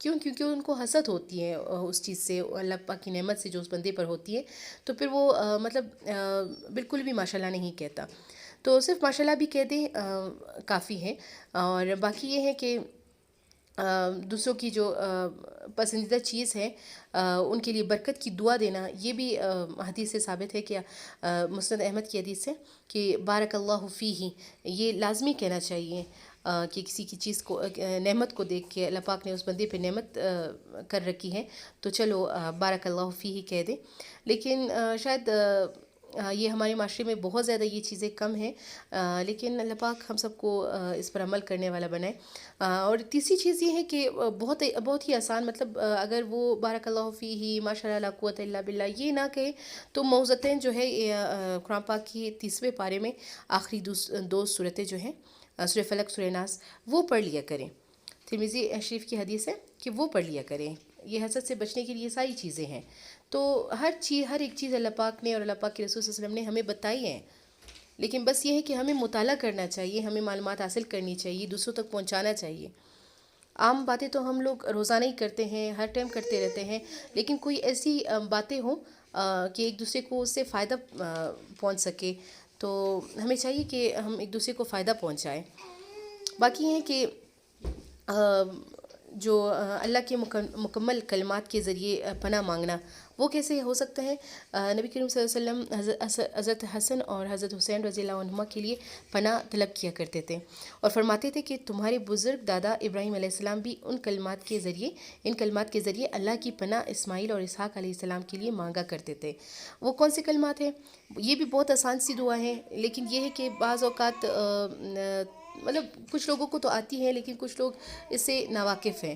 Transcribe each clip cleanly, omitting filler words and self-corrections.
کیوں؟ کیونکہ ان کو حسد ہوتی ہے اس چیز سے، اللہ پاک کی نعمت سے جو اس بندے پر ہوتی ہے، تو پھر وہ مطلب بالکل بھی ماشاء اللہ نہیں کہتا. تو صرف ماشاء اللہ بھی کہہ دیں کافی ہے. اور باقی یہ ہے کہ دوسروں کی جو پسندیدہ چیز ہے ان کے لیے برکت کی دعا دینا، یہ بھی حدیث سے ثابت ہے کہ مسند احمد کی حدیث ہے کہ بارک اللہ فیہ، یہ لازمی کہنا چاہیے کہ کسی کی چیز کو، نعمت کو دیکھ کے اللہ پاک نے اس بندے پہ نعمت کر رکھی ہے تو چلو بارک اللہ فیہ کہہ دیں. لیکن شاید یہ ہمارے معاشرے میں بہت زیادہ یہ چیزیں کم ہیں، لیکن اللہ پاک ہم سب کو اس پر عمل کرنے والا بنائے. اور تیسری چیز یہ ہے کہ بہت ہی آسان، مطلب اگر وہ بارک اللہ فیہ، ماشاء اللہ، لا قوت الا باللہ یہ نہ کہے تو موعظتین جو ہے قرآن پاک کی 30ویں پارے میں آخری دو صورتیں جو ہیں، سورہ فلق، سورہ ناس، وہ پڑھ لیا کریں. ترمذی شریف کی حدیث ہے کہ وہ پڑھ لیا کریں. یہ حسد سے بچنے کے لیے ساری چیزیں ہیں. تو ہر ایک چیز اللہ پاک نے اور اللہ پاک کے رسول صلی اللہ علیہ وسلم نے ہمیں بتائی ہیں، لیکن بس یہ ہے کہ ہمیں مطالعہ کرنا چاہیے، ہمیں معلومات حاصل کرنی چاہیے، دوسروں تک پہنچانا چاہیے. عام باتیں تو ہم لوگ روزانہ ہی کرتے ہیں، ہر ٹائم کرتے رہتے ہیں، لیکن کوئی ایسی باتیں ہوں کہ ایک دوسرے کو اس سے فائدہ پہنچ سکے، تو ہمیں چاہیے کہ ہم ایک دوسرے کو فائدہ پہنچائیں. باقی یہ ہے کہ جو اللہ کے مکمل کلمات کے ذریعے پناہ مانگنا، وہ کیسے ہو سکتا ہے؟ نبی کریم صلی اللہ علیہ وسلم حضرت حسن اور حضرت حسین رضی اللہ عنہما کے لیے پناہ طلب کیا کرتے تھے اور فرماتے تھے کہ تمہارے بزرگ دادا ابراہیم علیہ السلام بھی ان کلمات کے ذریعے اللہ کی پناہ اسماعیل اور اسحاق علیہ السلام کے لیے مانگا کرتے تھے. وہ کون سے کلمات ہیں؟ یہ بھی بہت آسان سی دعا ہے، لیکن یہ ہے کہ بعض اوقات مطلب کچھ لوگوں کو تو آتی ہے لیکن کچھ لوگ اس سے ناواقف ہیں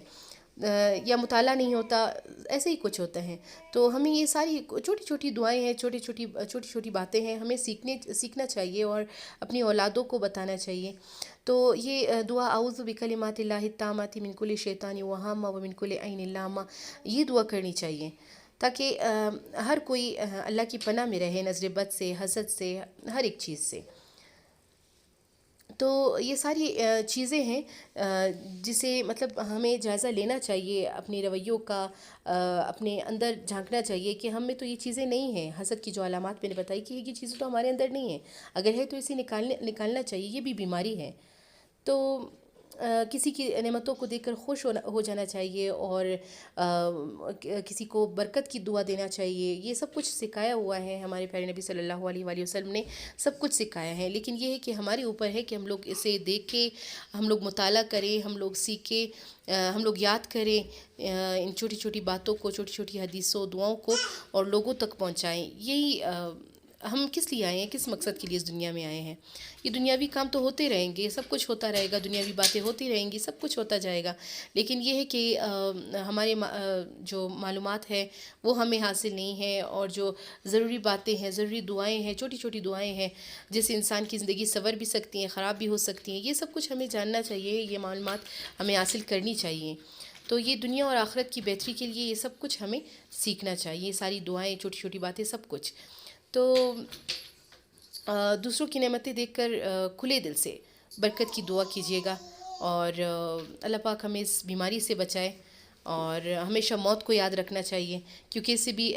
یا مطالعہ نہیں ہوتا، ایسے ہی کچھ ہوتا ہے. تو ہمیں یہ ساری چھوٹی چھوٹی دعائیں ہیں، چھوٹی چھوٹی باتیں ہیں، ہمیں سیکھنا چاہیے اور اپنی اولادوں کو بتانا چاہیے. تو یہ دعا اعوذ بکلمات اللہ التامات من کل شیطان وہامہ ومن کل عین لامہ، یہ دعا کرنی چاہیے تاکہ ہر کوئی اللہ کی پناہ میں رہے، نظر بد سے، حسد سے، ہر ایک چیز سے. تو یہ ساری چیزیں ہیں جسے مطلب ہمیں جائزہ لینا چاہیے، اپنے رویوں کا اپنے اندر جھانکنا چاہیے کہ ہم میں تو یہ چیزیں نہیں ہیں. حسد کی جو علامات میں نے بتائی کہ یہ چیزیں تو ہمارے اندر نہیں ہیں، اگر ہے تو اسے نکالنا چاہیے، یہ بھی بیماری ہے. تو کسی کی نعمتوں کو دیکھ کر خوش ہو جانا چاہیے اور کسی کو برکت کی دعا دینا چاہیے. یہ سب کچھ سکھایا ہوا ہے ہمارے پیارے نبی صلی اللہ علیہ وآلہ وسلم نے، سب کچھ سکھایا ہے. لیکن یہ ہے کہ ہمارے اوپر ہے کہ ہم لوگ اسے دیکھیں، ہم لوگ مطالعہ کریں، ہم لوگ سیکھیں، ہم لوگ یاد کریں ان چھوٹی چھوٹی باتوں کو، چھوٹی چھوٹی حدیثوں، دعاؤں کو، اور لوگوں تک پہنچائیں. یہی ہم کس لیے آئے ہیں، کس مقصد کے لیے اس دنیا میں آئے ہیں. یہ دنیاوی کام تو ہوتے رہیں گے، سب کچھ ہوتا رہے گا، دنیاوی باتیں ہوتی رہیں گی، سب کچھ ہوتا جائے گا، لیکن یہ ہے کہ ہمارے جو معلومات ہے وہ ہمیں حاصل نہیں ہے، اور جو ضروری باتیں ہیں، ضروری دعائیں ہیں، چھوٹی چھوٹی دعائیں ہیں جس سے انسان کی زندگی سنور بھی سکتی ہیں، خراب بھی ہو سکتی ہیں، یہ سب کچھ ہمیں جاننا چاہیے، یہ معلومات ہمیں حاصل کرنی چاہیے. تو یہ دنیا اور آخرت کی بہتری کے لیے یہ سب کچھ ہمیں سیکھنا چاہیے، یہ ساری دعائیں، چھوٹی چھوٹی باتیں، سب کچھ. تو دوسروں کی نعمتیں دیکھ کر کھلے دل سے برکت کی دعا کیجیے گا، اور اللہ پاک ہمیں اس بیماری سے بچائے. اور ہمیشہ موت کو یاد رکھنا چاہیے، کیونکہ اس سے بھی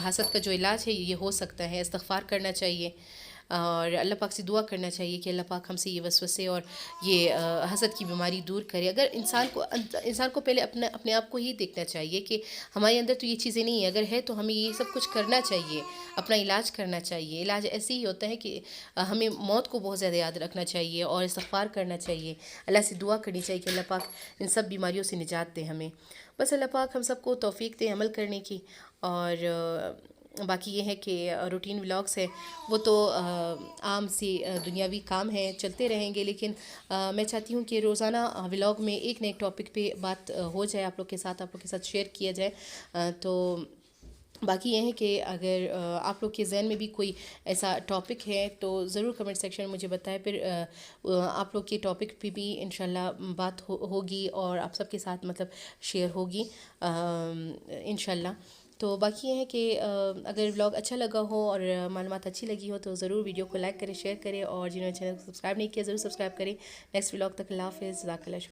حسد کا جو علاج ہے یہ ہو سکتا ہے. استغفار کرنا چاہیے اور اللہ پاک سے دعا کرنا چاہیے کہ اللہ پاک ہم سے یہ وسوسے اور یہ حسد کی بیماری دور کرے. اگر انسان کو پہلے اپنے آپ کو یہ دیکھنا چاہیے کہ ہمارے اندر تو یہ چیزیں نہیں ہیں، اگر ہے تو ہمیں یہ سب کچھ کرنا چاہیے، اپنا علاج کرنا چاہیے. علاج ایسے ہی ہوتا ہے کہ ہمیں موت کو بہت زیادہ یاد رکھنا چاہیے اور استغفار کرنا چاہیے، اللہ سے دعا کرنی چاہیے کہ اللہ پاک ان سب بیماریوں سے نجات دے ہمیں. بس اللہ پاک ہم سب کو توفیق دے عمل کرنے کی. اور باقی یہ ہے کہ روٹین ولاگس ہے وہ تو عام سی دنیاوی کام ہیں، چلتے رہیں گے، لیکن میں چاہتی ہوں کہ روزانہ ولاگ میں ایک نہ ایک ٹاپک پہ بات ہو جائے، آپ لوگ کے ساتھ شیئر کیا جائے. تو باقی یہ ہے کہ اگر آپ لوگ کے ذہن میں بھی کوئی ایسا ٹاپک ہے تو ضرور کمنٹ سیکشن میں مجھے بتائیں، پھر آپ لوگ کے ٹاپک پہ بھی انشاءاللہ بات ہوگی اور آپ سب کے ساتھ مطلب شیئر ہوگی انشاءاللہ. تو باقی یہ ہے کہ اگر ولاگ اچھا لگا ہو اور معلومات اچھی لگی ہو تو ضرور ویڈیو کو لائک کریں، شیئر کریں، اور جنہوں نے چینل کو سبسکرائب نہیں کیا ضرور سبسکرائب کریں. نیکسٹ ولاگ تک اللہ حافظ، جزاک اللہ.